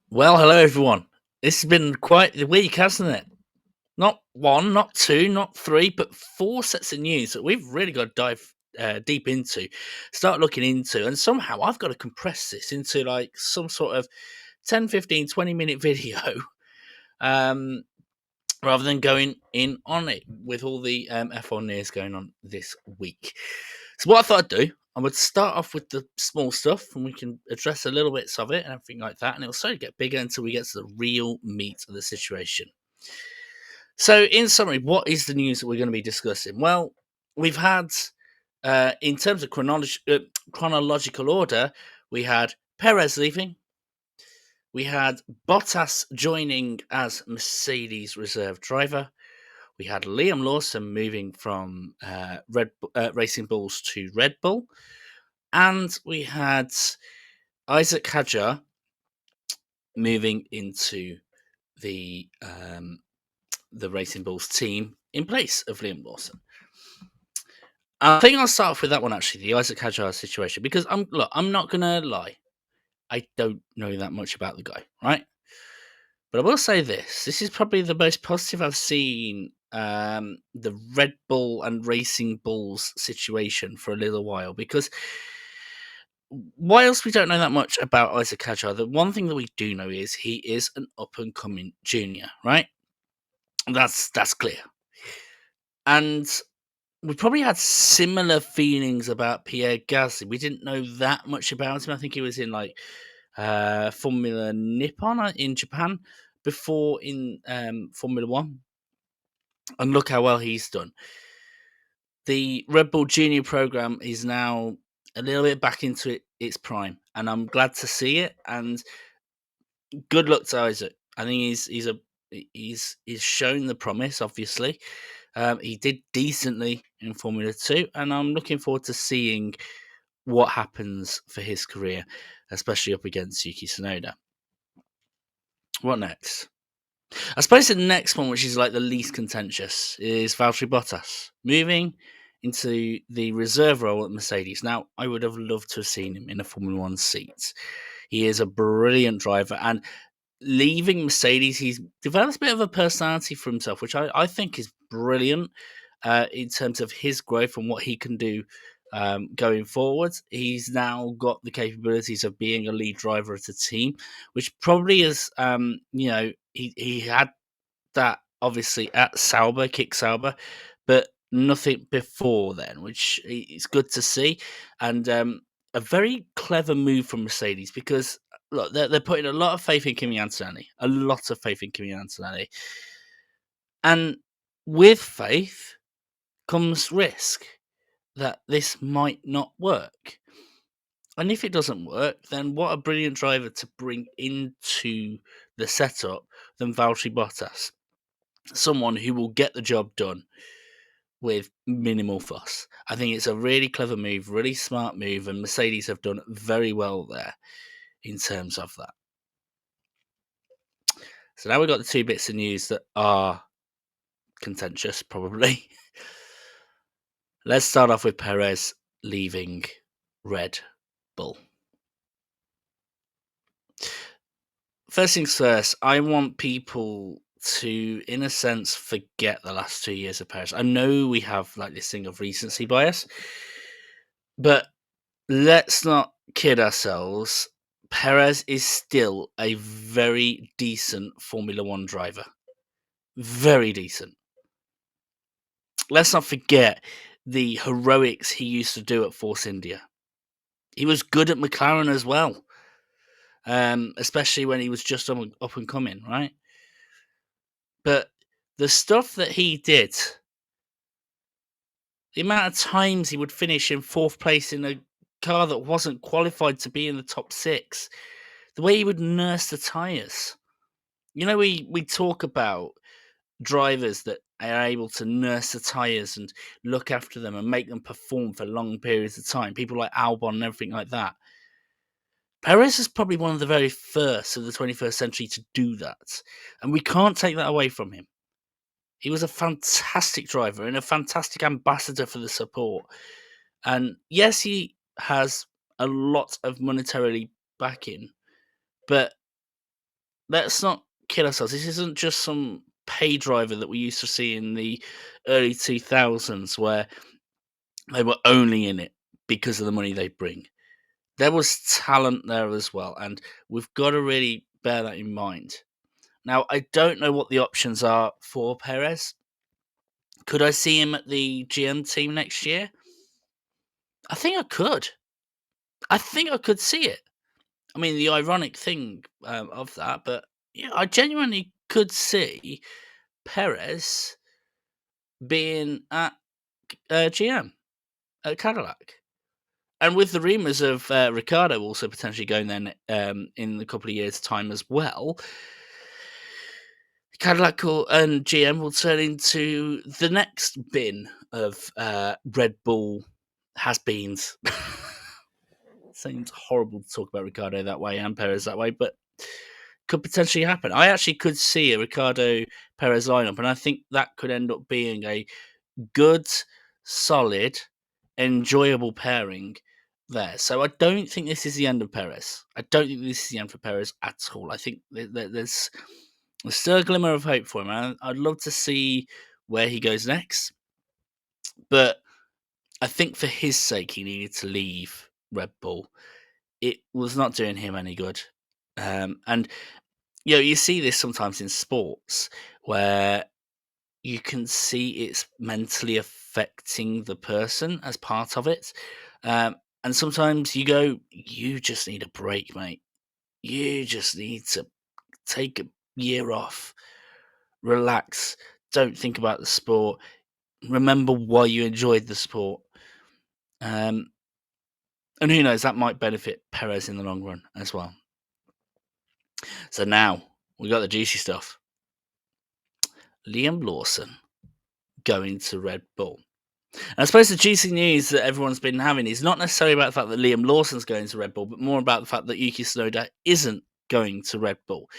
Well, hello everyone. This has been quite the week, hasn't it? Not one, not two, not three, but four sets of news that we've really got to dive deep into, start looking into, and somehow I've got to compress this into like some sort of 10, 15, 20 minute video um, rather than going in on it with all the F1 news going on this week. So, what I thought I'd do, I would start off with the small stuff and we can address a little bits of it and everything like that. And it'll slowly get bigger until we get to the real meat of the situation. So, in summary, what is the news that we're going to be discussing? Well, we've had, in terms of chronological order, we had Perez leaving, we had Bottas joining as Mercedes reserve driver, we had Liam Lawson moving from Racing Bulls to Red Bull, and we had Isaac Hadjar moving into the Racing Bulls team in place of Liam Lawson. I think I'll start off with that one actually, the Isaac Hadjar situation, because I'm not gonna lie, I don't know that much about the guy, right? But I will say this: this is probably the most positive I've seen the Red Bull and Racing Bulls situation for a little while. Because whilst we don't know that much about Isaac Hadjar, the one thing that we do know is he is an up and coming junior, right? That's clear. And we probably had similar feelings about Pierre Gasly. We didn't know that much about him. I think he was in like Formula Nippon in Japan before in Formula One, and look how well he's done. The Red Bull Junior program is now a little bit back into its prime, and I'm glad to see it. And good luck to Isaac. I think he's shown the promise. Obviously, he did decently in Formula Two, and I'm looking forward to seeing what happens for his career, especially up against Yuki Tsunoda. What next? I suppose the next one, which is like the least contentious, is Valtteri Bottas moving into the reserve role at Mercedes. Now, I would have loved to have seen him in a Formula One seat. He is a brilliant driver, and leaving Mercedes, he's developed a bit of a personality for himself, which I think is brilliant in terms of his growth and what he can do going forward. He's now got the capabilities of being a lead driver at a team, which probably is, he had that obviously at Sauber, Kick Sauber, but nothing before then, which is good to see. And a very clever move from Mercedes because look, they're putting a lot of faith in Kimi Antonelli, a lot of faith in Kimi Antonelli. And with faith comes risk that this might not work. And if it doesn't work, then what a brilliant driver to bring into the setup than Valtteri Bottas. Someone who will get the job done with minimal fuss. I think it's a really clever move, really smart move, and Mercedes have done very well there in terms of that. So now we've got the two bits of news that are contentious, probably. Let's start off with Perez leaving Red Bull. First things first, I want people to, in a sense, forget the last 2 years of Perez. I know we have like this thing of recency bias, but let's not kid ourselves. Perez is still a very decent Formula One driver. Very decent. Let's not forget the heroics he used to do at Force India. He was good at McLaren as well, especially when he was just up and coming, right? But the stuff that he did, the amount of times he would finish in fourth place in a car that wasn't qualified to be in the top six, the way he would nurse the tyres. You know, we talk about drivers that are able to nurse the tyres and look after them and make them perform for long periods of time. People like Albon and everything like that. Perez is probably one of the very first of the 21st century to do that. And we can't take that away from him. He was a fantastic driver and a fantastic ambassador for the support. And yes, he has a lot of monetarily backing, but let's not kid ourselves. This isn't just some pay driver that we used to see in the early 2000s where they were only in it because of the money they bring. There was talent there as well, and we've got to really bear that in mind. Now, I don't know what the options are for Perez. Could I see him at the GM team next year? I think I could. I think I could see it. I mean, the ironic thing of that, but yeah, I genuinely could see Perez being at GM at Cadillac. And with the rumours of Ricardo also potentially going there in a couple of years' time as well, Cadillac and GM will turn into the next bin of Red Bull has-beens. Seems horrible to talk about Ricardo that way and Perez that way, but could potentially happen. I actually could see a Ricardo Perez lineup, and I think that could end up being a good, solid, enjoyable pairing there. So I don't think this is the end of Perez. I don't think this is the end for Perez at all. I think there's still a glimmer of hope for him. I'd love to see where he goes next, but I think for his sake, he needed to leave Red Bull. It was not doing him any good. And you see this sometimes in sports where you can see it's mentally affecting the person as part of it. And sometimes you just need a break, mate. You just need to take a year off, relax, don't think about the sport, remember why you enjoyed the sport. And who knows, that might benefit Perez in the long run as well. So now we got the juicy stuff. Liam Lawson going to Red Bull. And I suppose the juicy news that everyone's been having is not necessarily about the fact that Liam Lawson's going to Red Bull, but more about the fact that Yuki Tsunoda isn't going to Red Bull.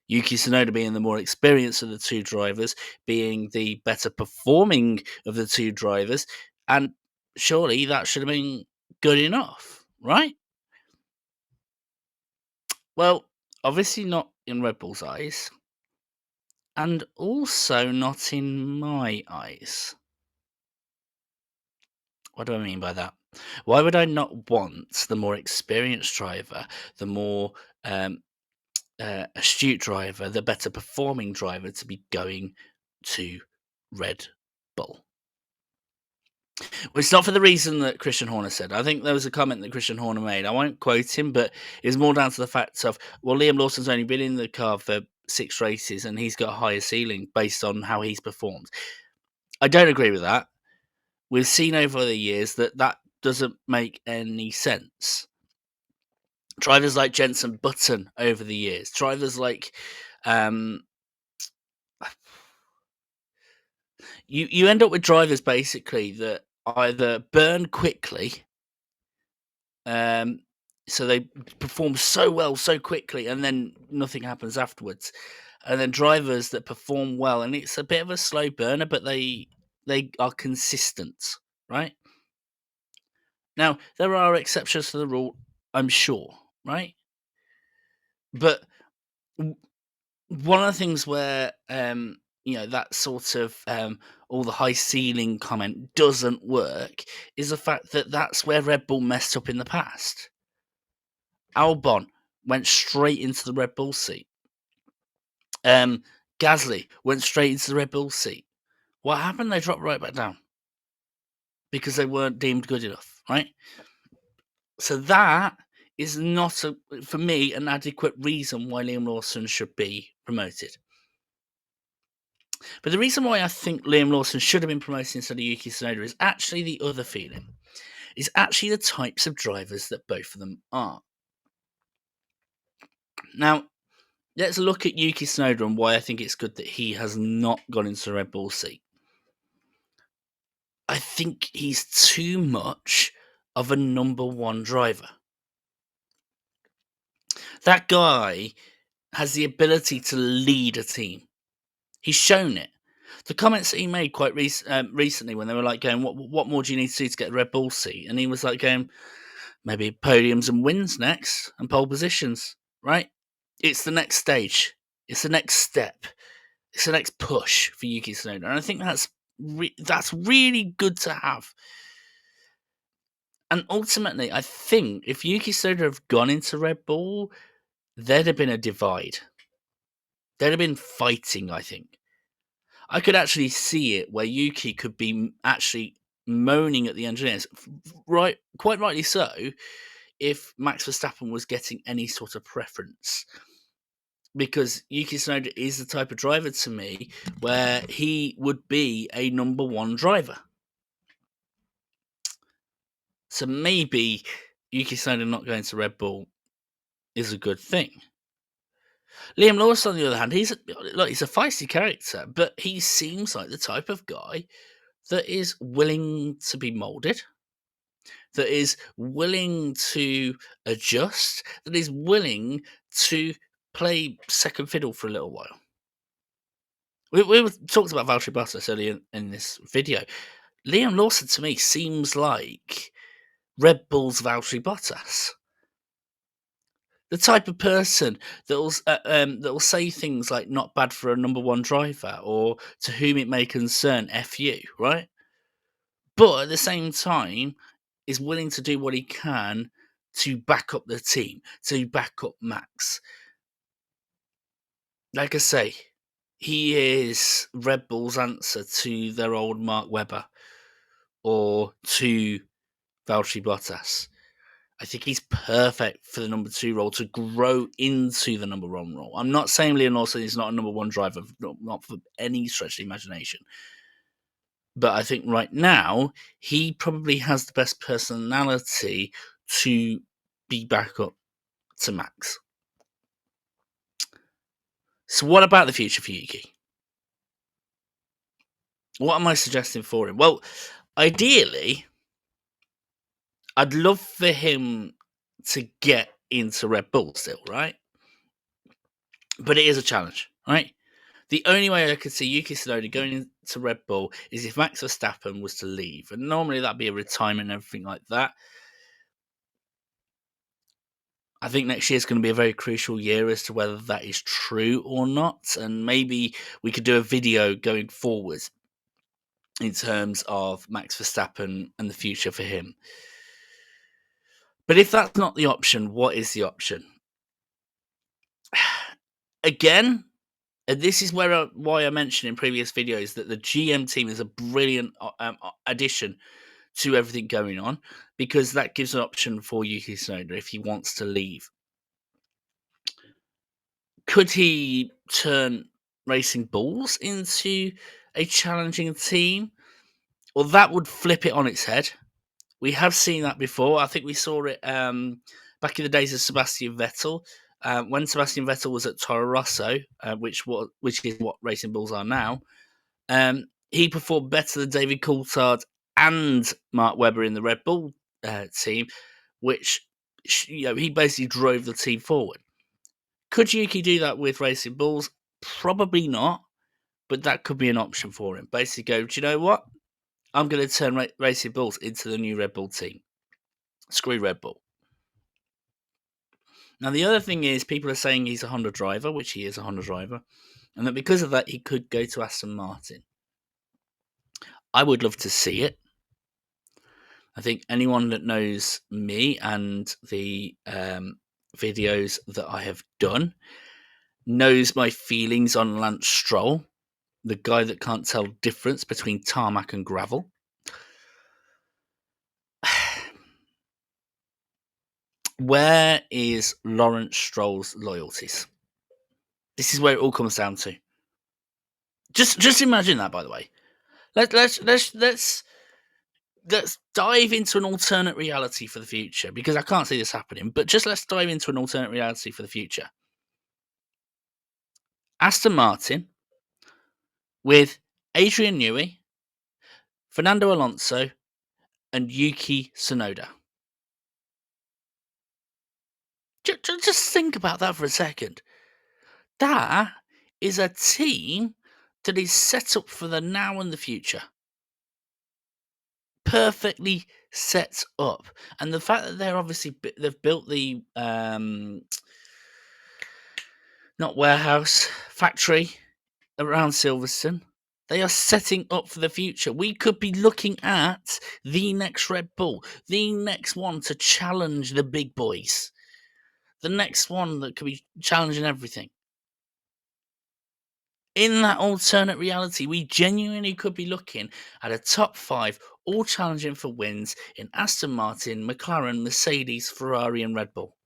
Yuki Tsunoda being the more experienced of the two drivers, being the better performing of the two drivers, and surely that should have been good enough, right? Well, obviously not in Red Bull's eyes, and also not in my eyes. What do I mean by that? Why would I not want the more experienced driver, the more astute driver, the better performing driver to be going to Red Bull? Well, it's not for the reason that Christian Horner said. I think there was a comment that Christian Horner made. I won't quote him, but it's more down to the fact of, well, Liam Lawson's only been in the car for 6 races and he's got a higher ceiling based on how he's performed. I don't agree with that. We've seen over the years that doesn't make any sense. Drivers like Jenson Button over the years, drivers like you end up with drivers basically that either burn quickly, so they perform so well so quickly, and then nothing happens afterwards, and then drivers that perform well, and it's a bit of a slow burner, but they are consistent, right? Now there are exceptions to the rule, I'm sure, right? But one of the things where that sort of all the high ceiling comment doesn't work is the fact that that's where Red Bull messed up in the past. Albon went straight into the Red Bull seat. Gasly went straight into the Red Bull seat. What happened? They dropped right back down because they weren't deemed good enough, right? So that is not, for me, an adequate reason why Liam Lawson should be promoted. But the reason why I think Liam Lawson should have been promoted instead of Yuki Tsunoda is actually the other feeling. Is actually the types of drivers that both of them are. Now, let's look at Yuki Tsunoda and why I think it's good that he has not gone into the Red Bull seat. I think he's too much of a number one driver. That guy has the ability to lead a team. He's shown it. The comments that he made quite recently when they were like going, what more do you need to do to get the Red Bull seat? And he was like going, maybe podiums and wins next and pole positions, right? It's the next stage. It's the next step. It's the next push for Yuki Tsunoda, and I think that's really good to have. And ultimately, I think if Yuki Tsunoda have gone into Red Bull, there'd have been a divide. There'd have been fighting, I think. I could actually see it where Yuki could be actually moaning at the engineers, right? Quite rightly so, if Max Verstappen was getting any sort of preference. Because Yuki Tsunoda is the type of driver to me where he would be a number one driver. So maybe Yuki Tsunoda not going to Red Bull is a good thing. Liam Lawson, on the other hand, he's a feisty character, but he seems like the type of guy that is willing to be molded, that is willing to adjust, that is willing to play second fiddle for a little while. We talked about Valtteri Bottas earlier in this video. Liam Lawson, to me, seems like Red Bull's Valtteri Bottas. The type of person that will say things like "not bad for a number one driver" or "to whom it may concern, f you," right? But at the same time, is willing to do what he can to back up the team, to back up Max. Like I say, he is Red Bull's answer to their old Mark Webber or to Valtteri Bottas. I think he's perfect for the number two role to grow into the number one role. I'm not saying Liam Lawson is not a number one driver, not for any stretch of the imagination. But I think right now, he probably has the best personality to be back up to Max. So what about the future for Yuki? What am I suggesting for him? Well, ideally, I'd love for him to get into Red Bull still, right? But it is a challenge, right? The only way I could see Yuki Tsunoda going into Red Bull is if Max Verstappen was to leave. And normally that'd be a retirement and everything like that. I think next year is going to be a very crucial year as to whether that is true or not. And maybe we could do a video going forward in terms of Max Verstappen and the future for him. But if that's not the option, what is the option? Again, and this is why I mentioned in previous videos that the GM team is a brilliant addition to everything going on, because that gives an option for Yuki Tsunoda if he wants to leave. Could he turn Racing Bulls into a challenging team? Well, that would flip it on its head. We have seen that before. I think we saw it back in the days of Sebastian Vettel. When Sebastian Vettel was at Toro Rosso, which is what Racing Bulls are now, he performed better than David Coulthard and Mark Webber in the Red Bull team, which he basically drove the team forward. Could Yuki do that with Racing Bulls? Probably not, but that could be an option for him. Basically go, do you know what? I'm going to turn Racing Bulls into the new Red Bull team. Screw Red Bull. Now, the other thing is people are saying he's a Honda driver, which he is a Honda driver, and that because of that, he could go to Aston Martin. I would love to see it. I think anyone that knows me and the videos that I have done knows my feelings on Lance Stroll, the guy that can't tell the difference between tarmac and gravel. Where is Lawrence Stroll's loyalties? This is where it all comes down to. Just imagine that, by the way. Let's dive into an alternate reality for the future, because I can't see this happening, but just let's dive into an alternate reality for the future. Aston Martin with Adrian Newey, Fernando Alonso, and Yuki Tsunoda. Just think about that for a second. That is a team that is set up for the now and the future. Perfectly set up. And the fact that they've built the not warehouse, factory around Silverstone. They are setting up for the future. We could be looking at the next Red Bull, the next one to challenge the big boys, the next one that could be challenging everything. In that alternate reality, we genuinely could be looking at a top 5 all challenging for wins in Aston Martin, McLaren, Mercedes, Ferrari, and Red Bull.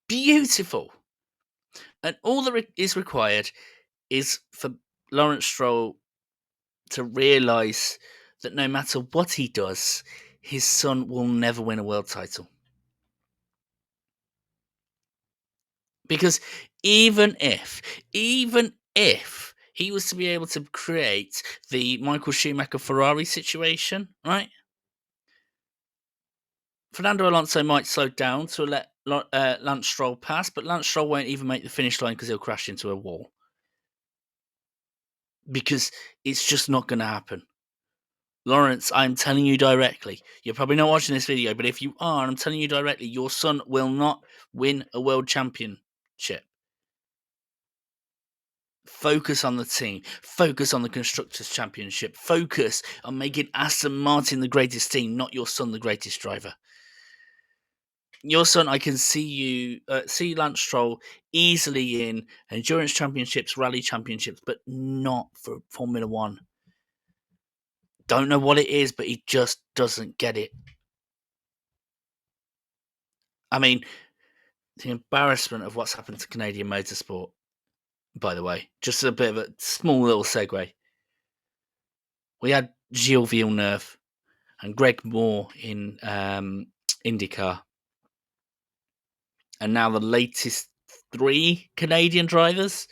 Beautiful. And all that is required is for Lawrence Stroll to realise that no matter what he does, his son will never win a world title. Because even if he was to be able to create the Michael Schumacher Ferrari situation, right? Fernando Alonso might slow down to let Lance Stroll pass, but Lance Stroll won't even make the finish line because he'll crash into a wall. Because it's just not going to happen. Lawrence, I'm telling you directly, you're probably not watching this video, but if you are, I'm telling you directly, your son will not win a world championship. Focus on the team. Focus on the Constructors' Championship. Focus on making Aston Martin the greatest team, not your son the greatest driver. Your son, I can see Lance Stroll easily in endurance championships, rally championships, but not for Formula One. Don't know what it is, but he just doesn't get it. I mean, the embarrassment of what's happened to Canadian motorsport, by the way. Just a bit of a small little segue. We had Gilles Villeneuve and Greg Moore in IndyCar. And now the latest 3 Canadian drivers,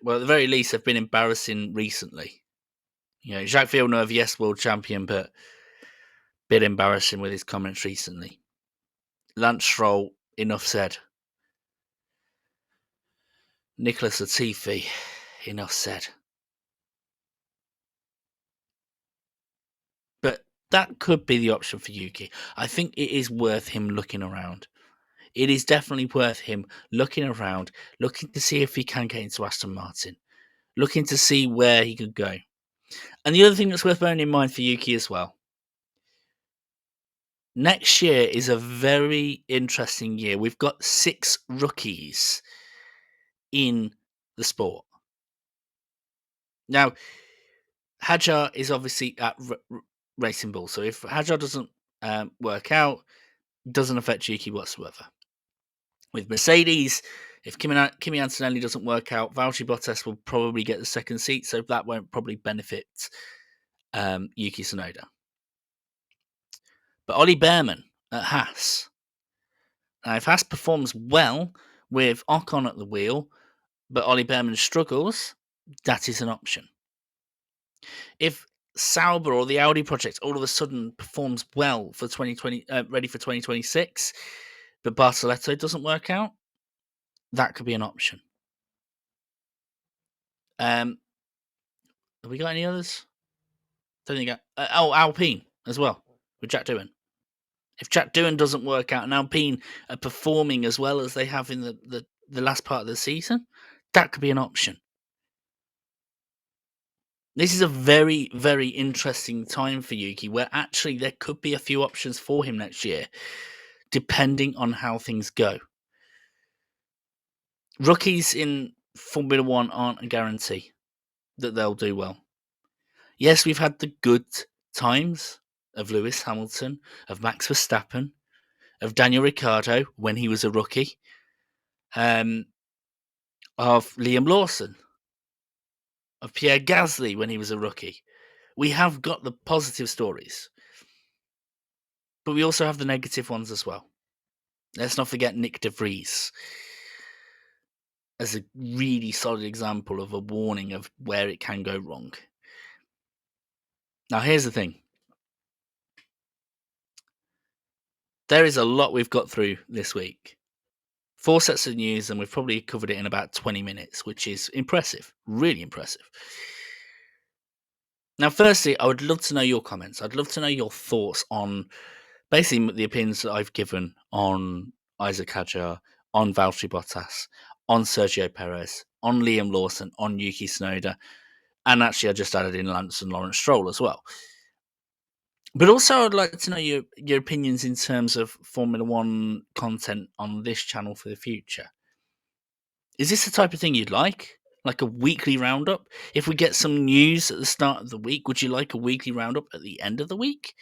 well, at the very least, have been embarrassing recently. You know, Jacques Villeneuve, yes, world champion, but a bit embarrassing with his comments recently. Lance Stroll, enough said. Nicholas Latifi, enough said. But that could be the option for Yuki. I think it is worth him looking around. It is definitely worth him looking around, looking to see if he can get into Aston Martin, looking to see where he could go. And the other thing that's worth bearing in mind for Yuki as well, next year is a very interesting year. We've got 6 rookies in the sport. Now, Hadjar is obviously at Racing Bull, so if Hadjar doesn't work out, it doesn't affect Yuki whatsoever. With Mercedes, if Kimi Antonelli doesn't work out, Valtteri Bottas will probably get the second seat, so that won't probably benefit Yuki Tsunoda. But Ollie Behrman at Haas. Now, if Haas performs well with Ocon at the wheel, but Ollie Behrman struggles, that is an option. If Sauber or the Audi project all of a sudden performs well for 2020, ready for 2026, but Bartoletto doesn't work out, that could be an option. Have we got any others? Don't think. Alpine as well with Jack Doohan. If Jack Doohan doesn't work out and Alpine are performing as well as they have in the last part of the season, that could be an option. This is a very, very interesting time for Yuki, where actually there could be a few options for him next year, depending on how things go. Rookies in Formula One aren't a guarantee that they'll do well. Yes, we've had the good times of Lewis Hamilton, of Max Verstappen, of Daniel Ricciardo when he was a rookie, of Liam Lawson, of Pierre Gasly when he was a rookie. We have got the positive stories, but we also have the negative ones as well. Let's not forget Nick de Vries as a really solid example of a warning of where it can go wrong. Now, here's the thing. There is a lot we've got through this week. 4 sets of news, and we've probably covered it in about 20 minutes, which is impressive. Really impressive. Now, firstly, I would love to know your comments. I'd love to know your thoughts on basically the opinions that I've given on Isaac Hadjar, on Valtteri Bottas, on Sergio Perez, on Liam Lawson, on Yuki Tsunoda, and actually I just added in Lance and Lawrence Stroll as well. But also, I'd like to know your opinions in terms of Formula One content on this channel for the future. Is this the type of thing you'd like a weekly roundup? If we get some news at the start of the week, would you like a weekly roundup at the end of the week?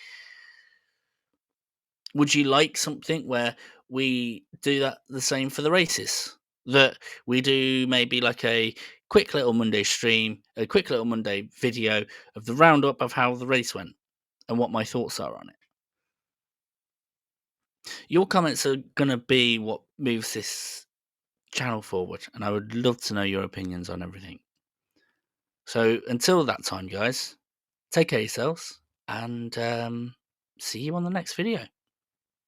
Would you like something where we do that the same for the races? That we do maybe like a quick little Monday stream, a quick little Monday video of the roundup of how the race went and what my thoughts are on it. Your comments are going to be what moves this channel forward, and I would love to know your opinions on everything. So until that time, guys, take care of yourselves, and see you on the next video.